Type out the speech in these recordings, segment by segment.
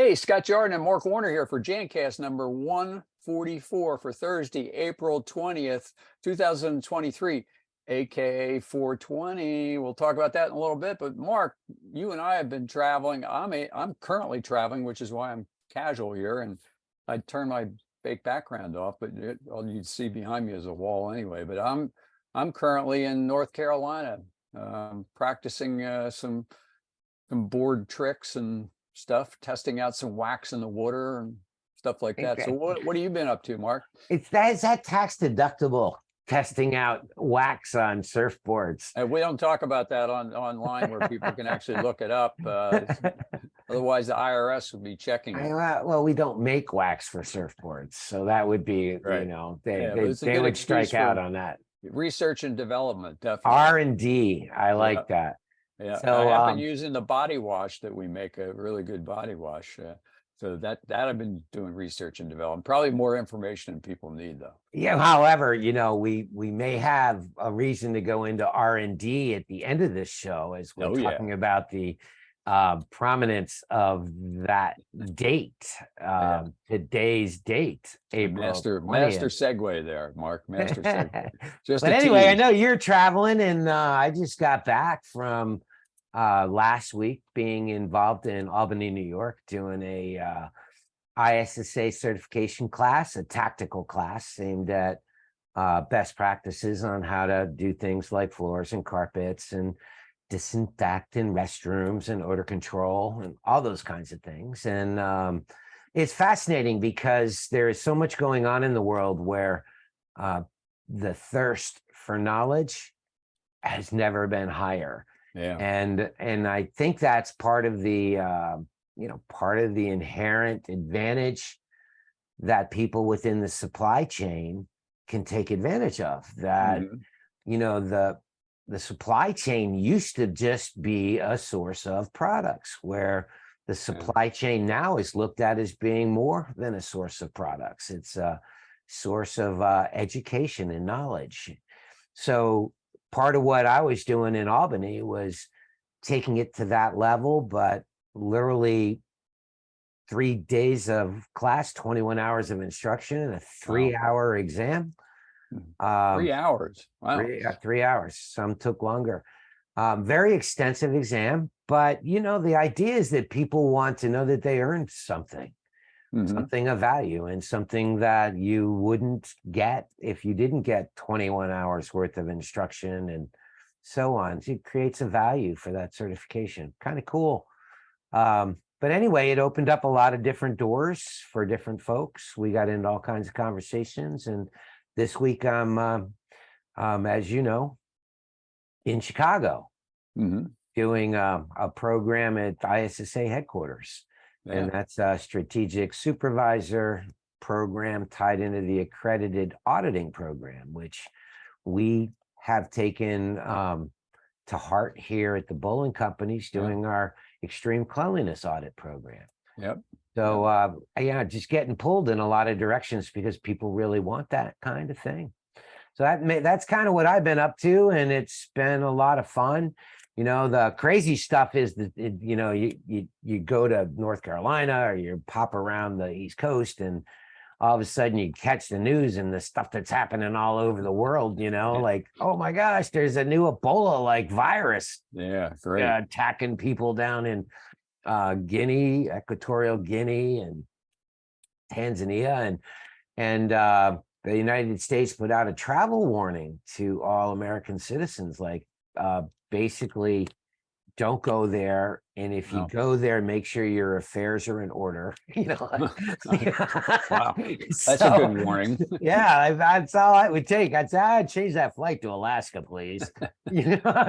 Hey, Scott Jordan and Mark Warner here for Jancast number 144 for Thursday, April 20th, 2023, aka 420. We'll talk about that in a little bit. But Mark, you and I have been traveling. I'm currently traveling, which is why I'm casual here. And I turned my fake background off, but all you'd see behind me is a wall anyway. But I'm currently in North Carolina, practicing some board tricks and stuff, testing out some wax in the water and stuff like that. So what have you been up to, Mark? Is that tax deductible, testing out wax on surfboards? We don't talk about that online where people can actually look it up. Otherwise, the IRS would be checking it. Well, we don't make wax for surfboards, so that would be, right. They would strike out on that. Research and development, definitely. R&D, I like that. Yeah, so I have been using the body wash that we make, a really good body wash. So that I've been doing research and development. Probably more information than people need, though. Yeah. However, we may have a reason to go into R&D at the end of this show as we're talking about the prominence of that date, today's date, April. Master segue there, Mark. Master segue. But anyway, I know you're traveling, and I just got back from last week being involved in Albany, New York, doing a ISSA certification class, a tactical class aimed at best practices on how to do things like floors and carpets and disinfect in restrooms and odor control and all those kinds of things. And it's fascinating because there is so much going on in the world where the thirst for knowledge has never been higher. Yeah. And I think that's part of the inherent advantage that people within the supply chain can take advantage of. That the supply chain used to just be a source of products, where the supply chain now is looked at as being more than a source of products. It's a source of education and knowledge. So part of what I was doing in Albany was taking it to that level, but literally 3 days of class, 21 hours of instruction, and a 3-hour exam. 3 hours. Wow. 3 hours. Some took longer. Very extensive exam, but the idea is that people want to know that they earned something, something of value, and something that you wouldn't get if you didn't get 21 hours worth of instruction and so on. So it creates a value for that certification. Kind of cool. But anyway, it opened up a lot of different doors for different folks. We got into all kinds of conversations, and this week I'm, as you know, in Chicago, doing a program at ISSA headquarters. Yeah. And that's a strategic supervisor program tied into the accredited auditing program, which we have taken to heart here at the Bowling Companies, doing our extreme cleanliness audit program. Yep. So just getting pulled in a lot of directions because people really want that kind of thing. So that's kind of what I've been up to, and it's been a lot of fun. The crazy stuff is that you go to North Carolina or you pop around the East Coast, and all of a sudden you catch the news and the stuff that's happening all over the world. Like, oh my gosh, there's a new Ebola-like virus. Yeah, great. Attacking people down in Guinea, Equatorial Guinea, and Tanzania, and the United States put out a travel warning to all American citizens, like basically don't go there, and if you go there, make sure your affairs are in order. Wow, that's a good warning. Yeah, that's all I would take. I'd change that flight to Alaska, please.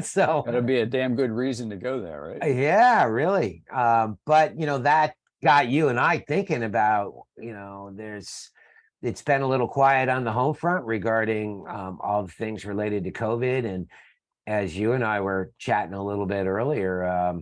So that'd be a damn good reason to go there, right? Yeah, really. But that got you and I thinking about, it's been a little quiet on the home front regarding all the things related to COVID. And as you and I were chatting a little bit earlier,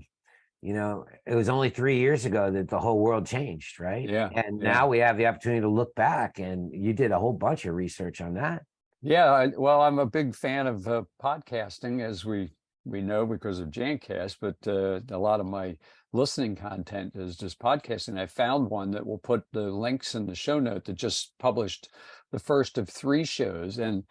it was only 3 years ago that the whole world changed, right? Yeah. And now we have the opportunity to look back, and you did a whole bunch of research on that. Yeah, well, I'm a big fan of podcasting, as we we know because of Jancast, but a lot of my listening content is just podcasting. I found one that will put the links in the show note that just published the first of 3 shows. And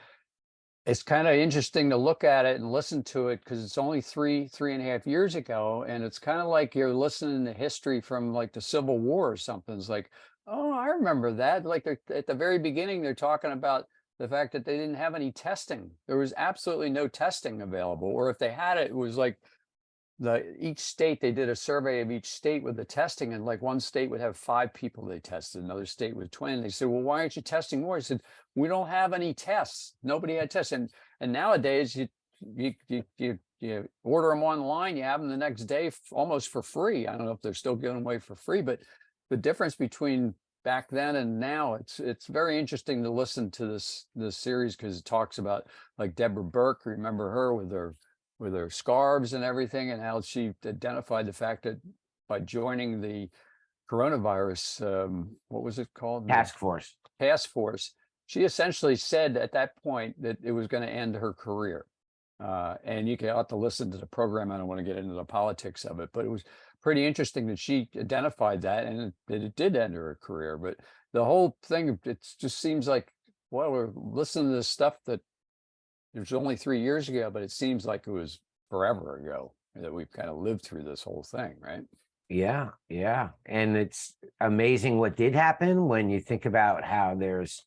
it's kind of interesting to look at it and listen to it because it's only 3.5 years ago. And it's kind of like you're listening to history from like the Civil War or something. It's like, oh, I remember that. Like at the very beginning, they're talking about the fact that they didn't have any testing. There was absolutely no testing available. Or if they had it, it was like each state, they did a survey of each state with the testing, and like one state would have 5 people they tested, another state with 20. They said, well, why aren't you testing more? I said, we don't have any tests. Nobody had tests. And nowadays you order them online, you have them the next day almost for free. I don't know if they're still giving away for free, but the difference between back then and now, it's very interesting to listen to this series because it talks about like Deborah Burke. Remember her with her scarves and everything, and how she identified the fact that by joining the coronavirus, what was it called? Task force. Task force. She essentially said at that point that it was going to end her career. And you can have to listen to the program. I don't want to get into the politics of it, but it was pretty interesting that she identified that, and it did end her career. But the whole thing, it just seems like, well, we're listening to this stuff that it was only 3 years ago, but it seems like it was forever ago that we've kind of lived through this whole thing, right? Yeah, yeah. And it's amazing what did happen when you think about how there's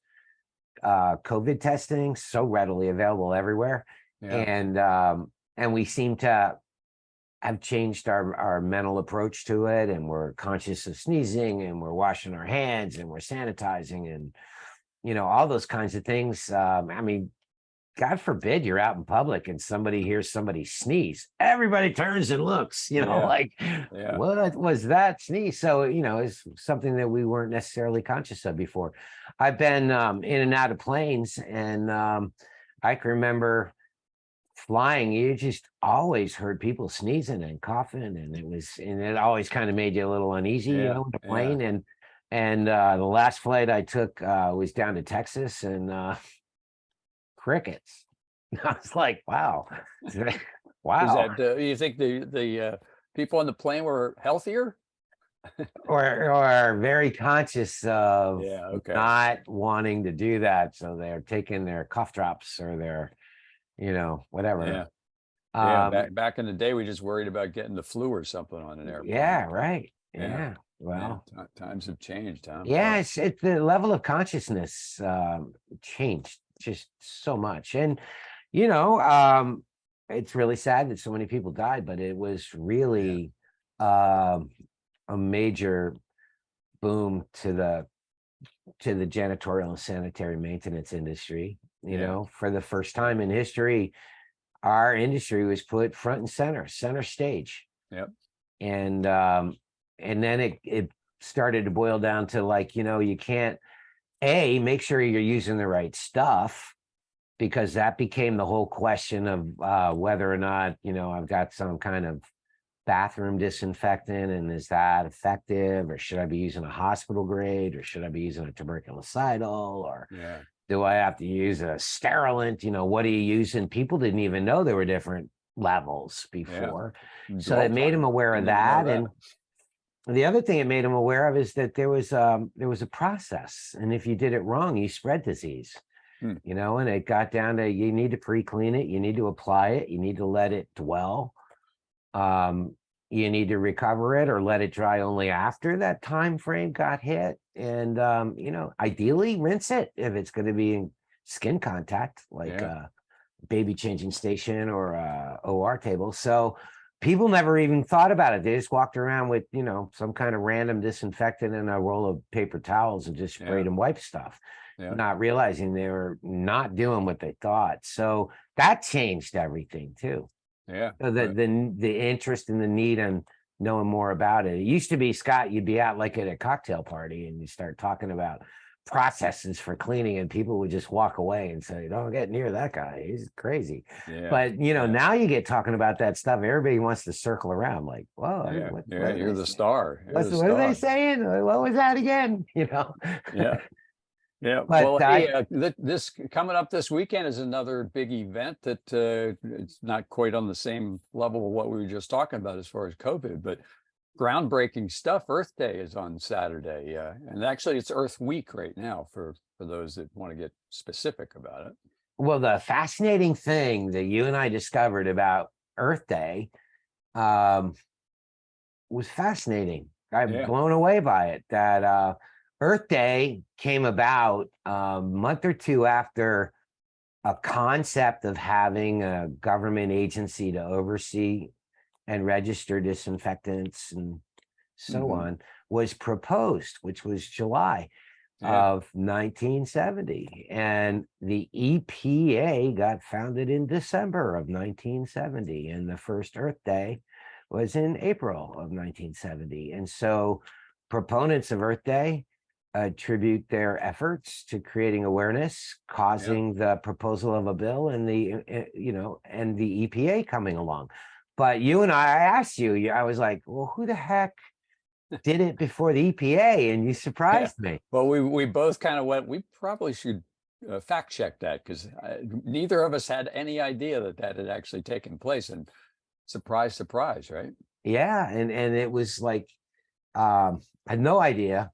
COVID testing so readily available everywhere. Yeah. And we seem to have changed our mental approach to it, and we're conscious of sneezing, and we're washing our hands, and we're sanitizing, and all those kinds of things. I mean, God forbid you're out in public and somebody hears somebody sneeze. Everybody turns and looks, like, what was that sneeze? So, it's something that we weren't necessarily conscious of before. I've been in and out of planes, and I can remember flying. You just always heard people sneezing and coughing, and it always kind of made you a little uneasy, in the plane. And the last flight I took was down to Texas, and crickets. I was like, wow. Wow. Is that, you think the people on the plane were healthier? or very conscious of not wanting to do that. So they're taking their cough drops or their, whatever. Back in the day, we just worried about getting the flu or something on an airplane. Yeah, right. Yeah. Well, times have changed, huh? Yeah, it's the level of consciousness changed just so much. And it's really sad that so many people died, but it was really a major boom to the janitorial and sanitary maintenance industry. For the first time in history, our industry was put front and center stage. Yep. And then it started to boil down to, like, you can't make sure you're using the right stuff, because that became the whole question of whether or not, I've got some kind of bathroom disinfectant, and is that effective, or should I be using a hospital grade, or should I be using a tuberculocidal, or do I have to use a sterilant? What are you using? People didn't even know there were different levels before. So it made them aware of that. And the other thing it made them aware of is that there was a process, and if you did it wrong, you spread disease. And it got down to, you need to pre-clean it, you need to apply it, you need to let it dwell, you need to recover it or let it dry only after that time frame got hit, and ideally rinse it if it's going to be in skin contact, like a baby changing station or a OR table. So people never even thought about it. They just walked around with, some kind of random disinfectant and a roll of paper towels and just sprayed and wiped stuff, not realizing they were not doing what they thought. So that changed everything too. Yeah. So the interest and the need and knowing more about it. It used to be, Scott, you'd be out like at a cocktail party and you start talking about processes for cleaning, and people would just walk away and say, don't get near that guy, he's crazy. But now you get talking about that stuff, everybody wants to circle around like, whoa, you're the star. What are they saying? What was that again? Yeah. But Well, hey, this coming up this weekend is another big event that it's not quite on the same level of what we were just talking about as far as COVID, but groundbreaking stuff. Earth Day is on Saturday, and actually it's Earth Week right now for those that want to get specific about it. well, the fascinating thing that you and I discovered about Earth Day was fascinating. I'm Yeah. blown away by it. That Earth Day came about a month or two after a concept of having a government agency to oversee and register disinfectants and so on was proposed, which was July Yeah. of 1970. And the EPA got founded in December of 1970. And the first Earth Day was in April of 1970. And so proponents of Earth Day attribute their efforts to creating awareness, causing the proposal of a bill and and the EPA coming along. But you and I asked you, I was like, well, who the heck did it before the EPA? And you Yeah. surprised me. Well, we both kind of went, we probably should fact check that, because neither of us had any idea that that had actually taken place. And surprise, surprise, right? Yeah. And it was like, I had no idea.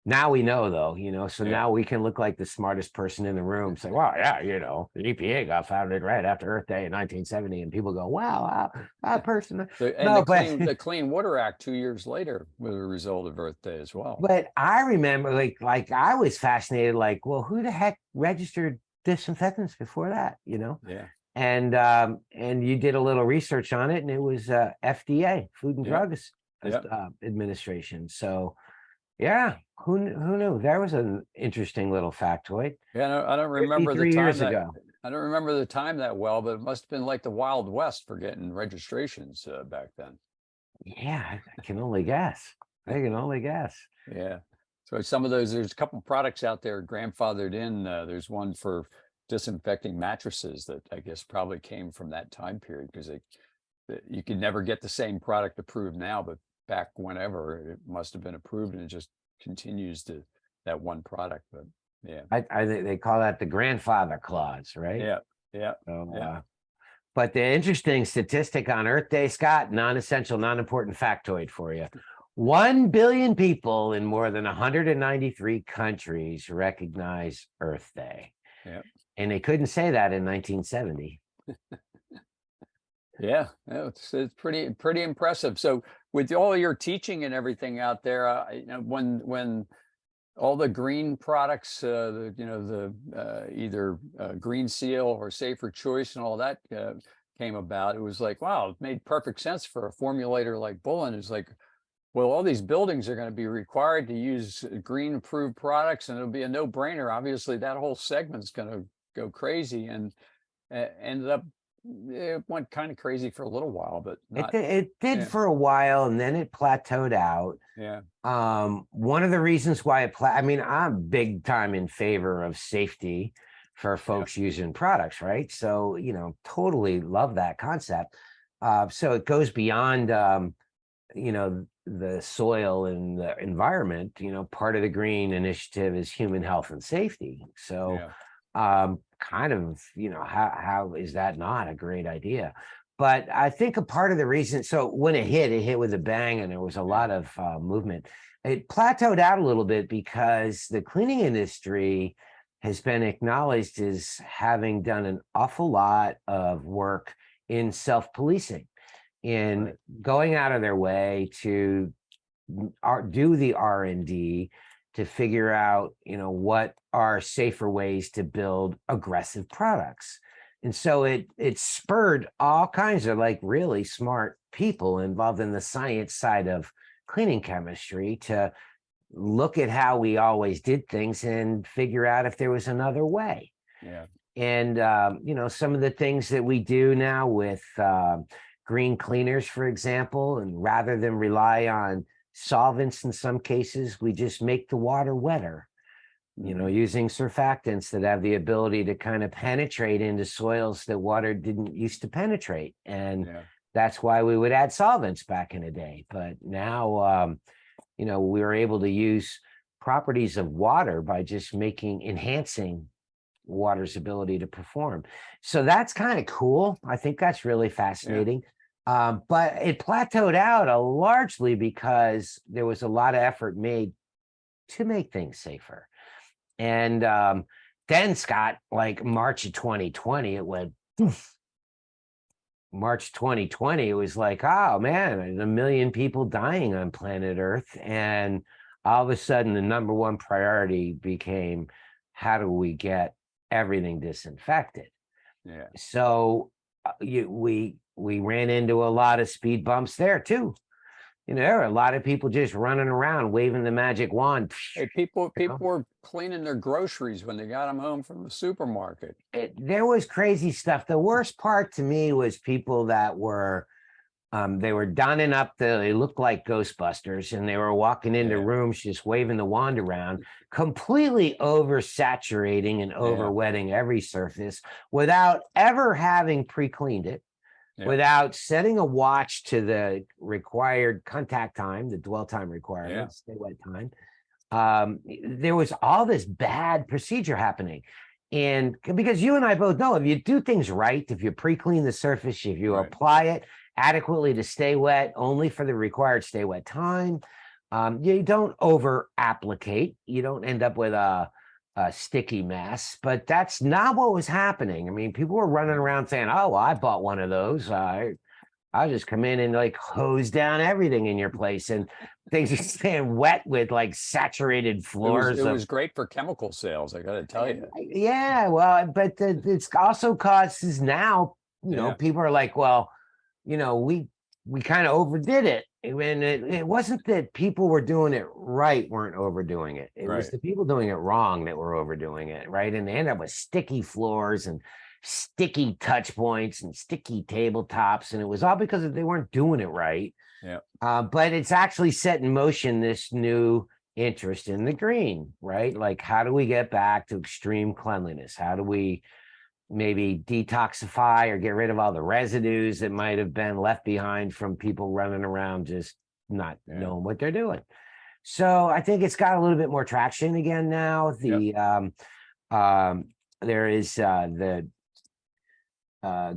Now we know, though, so Yeah. now we can look like the smartest person in the room, say, well, yeah, the EPA got founded right after Earth Day in 1970. And people go, wow, that person. And No, but the Clean Water Act 2 years later was a result of Earth Day as well. but I remember like I was fascinated, like, well, who the heck registered disinfectants before that, Yeah. And you did a little research on it, and it was FDA, Food and Yeah. Drugs Yeah. Administration. So yeah, who knew? That was an interesting little factoid. Yeah. I don't remember the 53 time years that ago. I don't remember the time that well, but it must have been like the Wild West for getting registrations back then. Yeah, I can only guess. I can only guess. Yeah. So some of those, there's a couple products out there grandfathered in. There's one for disinfecting mattresses that I guess probably came from that time period, because you could never get the same product approved now, but back whenever it must have been approved, and it just continues to that one product. But yeah. I think they call that the grandfather clause, right? Yeah. Yeah. So, Yeah. but the interesting statistic on Earth Day, Scott, non-essential, non-important factoid for you. 1 billion people in more than 193 countries recognize Earth Day. Yeah. And they couldn't say that in 1970. Yeah, it's pretty impressive. So with all your teaching and everything out there, when all the green products, either Green Seal or Safer Choice and all that came about, it was like, wow, it made perfect sense for a formulator like Bullen. It's like, well, all these buildings are going to be required to use green approved products, and it'll be a no-brainer. Obviously, that whole segment's going to go crazy, and ended up, it went kind of crazy for a little while, but not. It did Yeah. for a while, and then it plateaued out. Yeah. One of the reasons why I'm big time in favor of safety for folks using products, right? So, totally love that concept. So it goes beyond, the soil and the environment. Part of the green initiative is human health and safety. So, kind of, how is that not a great idea? But I think a part of the reason, so when it hit with a bang, and there was a lot of movement. It plateaued out a little bit because the cleaning industry has been acknowledged as having done an awful lot of work in self-policing, in going out of their way to do the R&D to figure out, what are safer ways to build aggressive products. And so it spurred all kinds of like really smart people involved in the science side of cleaning chemistry to look at how we always did things and figure out if there was another way. Yeah. And, some of the things that we do now with green cleaners, for example, and rather than rely on solvents in some cases, we just make the water wetter, using surfactants that have the ability to kind of penetrate into soils that water didn't used to penetrate. And that's why we would add solvents back in the day. But now, we were able to use properties of water by just enhancing water's ability to perform. So that's kind of cool. I think that's really fascinating. But it plateaued out largely because there was a lot of effort made to make things safer. And then, Scott, like March of 2020, it went poof. March 2020, it was like, oh man, 1 million people dying on planet Earth. And all of a sudden, the number one priority became, how do we get everything disinfected? Yeah. So we ran into a lot of speed bumps there too. There were a lot of people just running around waving the magic wand. Hey, people were cleaning their groceries when they got them home from the supermarket. There was crazy stuff. The worst part to me was people that were they were donning up they looked like Ghostbusters, and they were walking into rooms just waving the wand around, completely oversaturating and overwetting every surface without ever having pre-cleaned it, without setting a watch to the required contact time, the dwell time requirement, stay wet time. There was all this bad procedure happening. And because you and I both know, if you do things right, if you pre-clean the surface, if you apply it adequately to stay wet, only for the required stay wet time, you don't over applicate, you don't end up with a sticky mess. But that's not what was happening. I mean, people were running around saying, oh, well, I bought one of those. I'll just come in and like hose down everything in your place, and things are staying wet with like saturated floors. It was great for chemical sales, I got to tell you. Yeah, well, but it's also causes now, people are like, well, we kind of overdid it. And it wasn't that people were doing it right, weren't overdoing it. It was the people doing it wrong that were overdoing it, right? And they end up with sticky floors and sticky touch points and sticky tabletops, and it was all because they weren't doing it right. But it's actually set in motion this new interest in the green, right? Like, how do we get back to extreme cleanliness? How do we maybe detoxify or get rid of all the residues that might have been left behind from people running around just not knowing what they're doing? So I think it's got a little bit more traction again now. There is the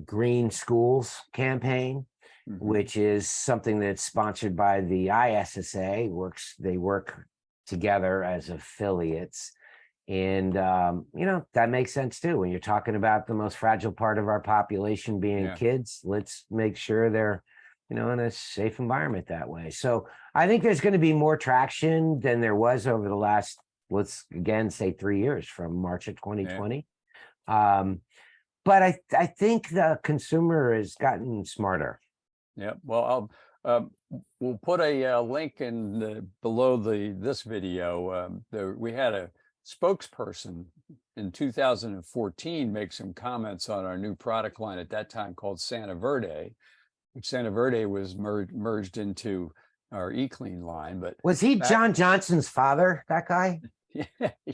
Green Schools campaign, which is something that's sponsored by the ISSA. They work together as affiliates. And, that makes sense too. When you're talking about the most fragile part of our population being kids, let's make sure they're, in a safe environment that way. So I think there's going to be more traction than there was over the last, let's again say 3 years from March of 2020. But I think the consumer has gotten smarter. Yeah. Well, we'll put a link in below this video. We had a spokesperson in 2014 make some comments on our new product line at that time called Santa Verde, which Santa Verde was merged into our eClean line. But was he John Johnson's father, that guy?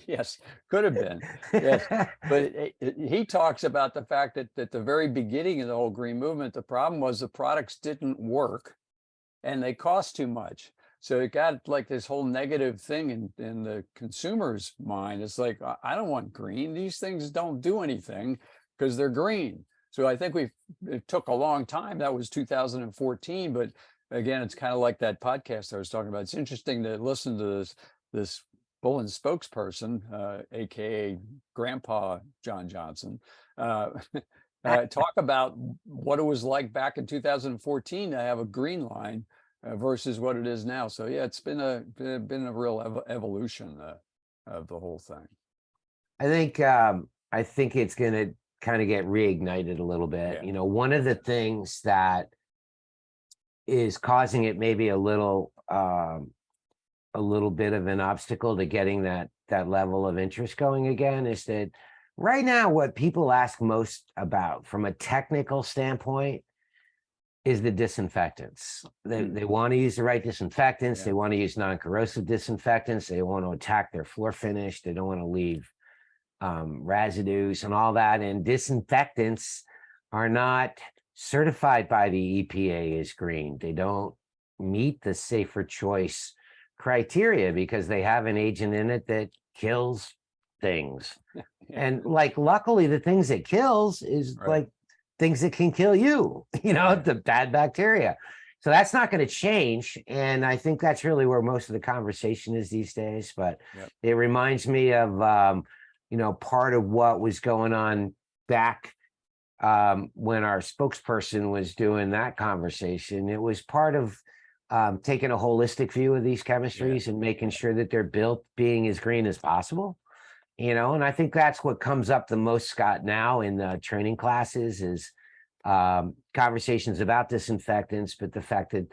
Yes, could have been. Yes, but he talks about the fact that at the very beginning of the whole green movement, the problem was the products didn't work and they cost too much. So it got like this whole negative thing in the consumer's mind. It's like, I don't want green. These things don't do anything because they're green. So I think it took a long time. That was 2014. But again, it's kind of like that podcast I was talking about. It's interesting to listen to this Bullen spokesperson, aka Grandpa John Johnson, talk about what it was like back in 2014 to have a green line versus what it is now. So yeah, it's been a real evolution of the whole thing. I think it's going to kind of get reignited a little bit. One of the things that is causing it maybe a little bit of an obstacle to getting that level of interest going again is that right now what people ask most about from a technical standpoint is the disinfectants. They want to use the right disinfectants. They want to use non-corrosive disinfectants. They want to attack their floor finish. They don't want to leave residues and all that. And disinfectants are not certified by the EPA as green. They don't meet the safer choice criteria because they have an agent in it that kills things. Yeah. And like, luckily, the things it kills is Right. like things that can kill you, Right. the bad bacteria. So that's not going to change. And I think that's really where most of the conversation is these days. But Yep. it reminds me of, part of what was going on back when our spokesperson was doing that conversation. It was part of taking a holistic view of these chemistries and making sure that they're built being as green as possible. And I think that's what comes up the most, Scott, now in the training classes is conversations about disinfectants, but the fact that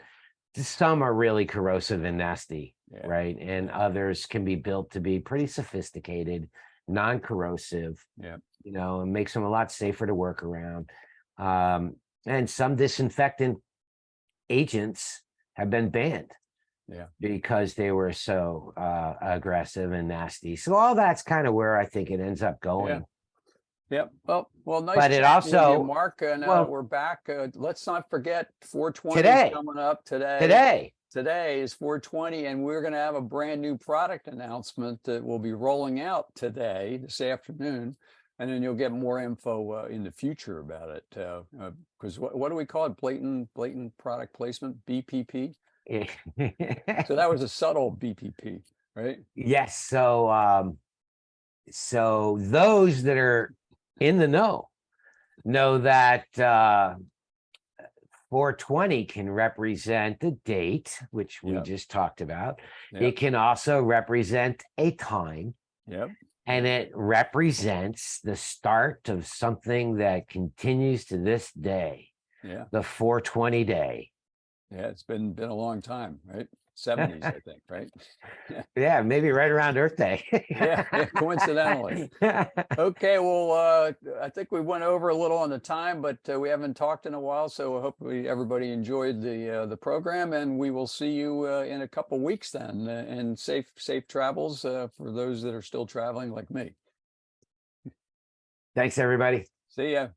some are really corrosive and nasty, right? And others can be built to be pretty sophisticated, non-corrosive, and makes them a lot safer to work around. And some disinfectant agents have been banned. Because they were so aggressive and nasty. So all that's kind of where I think it ends up going. Yep. Well, nice But it chatting with you, also, Mark. Now that we're back, let's not forget 420 is today, coming up today. Today is 420, and we're going to have a brand new product announcement that will be rolling out today, this afternoon, and then you'll get more info in the future about it. Because what do we call it? Blatant product placement, BPP. So that was a subtle BPP, right? Yes. So those that are in the know that 420 can represent the date, which we just talked about. It can also represent a time. And it represents the start of something that continues to this day. The 420 day. Yeah, it's been a long time, right? 70s, I think, right? Yeah, maybe right around Earth Day. yeah, coincidentally. Okay, well, I think we went over a little on the time, but we haven't talked in a while, so hopefully everybody enjoyed the program, and we will see you in a couple weeks then, and safe travels for those that are still traveling like me. Thanks, everybody. See ya.